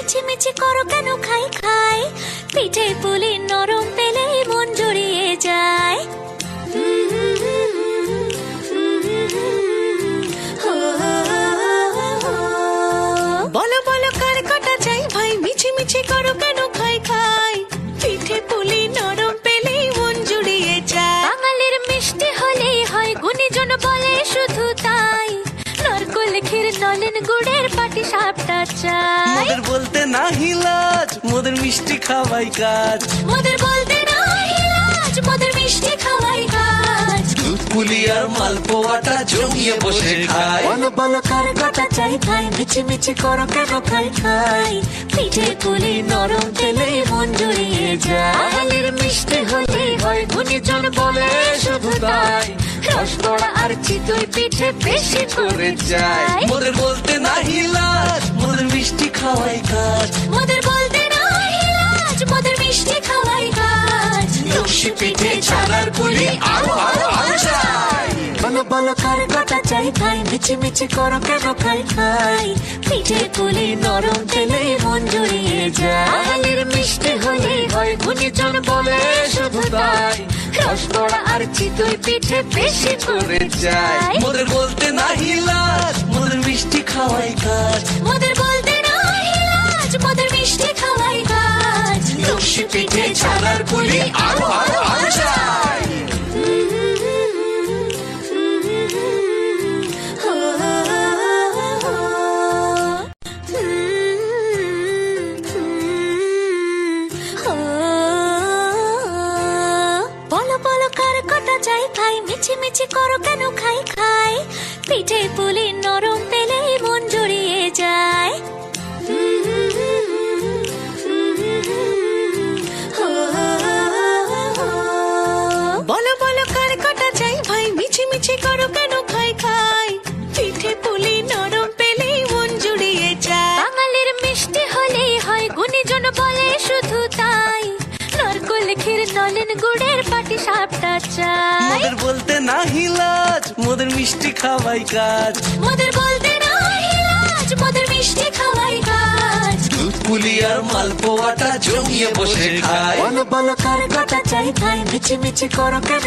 মিছিমিছি করো কেন খাই খাই, পিঠে পুলি নরম পেলে মন জড়িয়ে যায়। বলো বলো কার কটা চাই ভাই, মিছিমিছি করো কেন খাই খাই, পিঠে পুলি নরম পেলে মন জুড়িয়ে যায়। বাঙালির মিষ্টি হলেই হয়, গুণীজন বলে শুধু তাই, নারকোল ক্ষীর নলেন গুড়ের পাটি সাপটা চাই। মোদের বলতে না হিলাজ, মোদের মিষ্টি খাওয়াই কাজ। মোদের বলতে না হিলাজ, মোদের মিষ্টি খাওয়াই কাজ। দুধ পুলি আর মালপোয়াটা জমিয়ে বসে খায়। বলো বলো কার কটা চাই ভাই, মিছিমিছি করো কেন খাই খাই, পিঠে পুলি নরম পেলে মন জুড়িয়ে যায়। বাঙালির মিষ্টি হলেই হয়, গুণীজন বলে শুধু তাই, রসবড়া আর চিতই পিঠে বেশি করে যায়। মোদের বলতে না হিলাজ, মোদের মিষ্টি খাওয়াই কাজ। মোদের বলতে না হিলাজ, মোদের মিষ্টি খাওয়াই কাজ। লস্যি পিঠে ছানার পুলি আরো আরো আরো চাই। বলো বলো কার কটা চাই ভাই, মিছিমিছি করো কেন খাই খাই, পিঠে পুলি নরম পেলে মন জুড়িয়ে যায়। বাঙালির মিষ্টি হলেই হয়, গুণীজন বলে শুধু তাই, রসবড়া আর চিতই পিঠে বেশি করে যায়। মোদের বলতে না হিলাজ, মোদের মিষ্টি খাওয়াই কাজ। মোদের বলতে না হিলাজ, মোদের মিষ্টি খাওয়াই কাজ। লস্যি পিঠে ছানার পুলি আরো আরো আরো চাই। বলো বলো কার কটা চাই ভাই, মিছিমিছি করো কেন খাই খাই, পিঠে পুলি নরম পেলে মন জড়িয়ে যায়। বলো বলো কার কটা চাই ভাই, মিছিমিছি করো কেন খাই খাই, পিঠে পুলি নরম পেলে মন জুড়িয়ে যায়। বাঙালির মিষ্টি হলেই হয়, গুণীজন বলে শুধু তাই, নারকোল ক্ষীর নলেন গুড়ের পাটি সাপটা চাই। মোদের বলতে না হিলাজ, মোদের মিষ্টি খাওয়াই কাজ। মোদের বলতে না হিলাজ, মোদের মিষ্টি খাওয়াই কাজ। দুধ পুলি আর মালপোয়াটা জমিয়ে বসে খায়। বলো বলো কার কটা চাই ভাই, মিছিমিছি করো কেন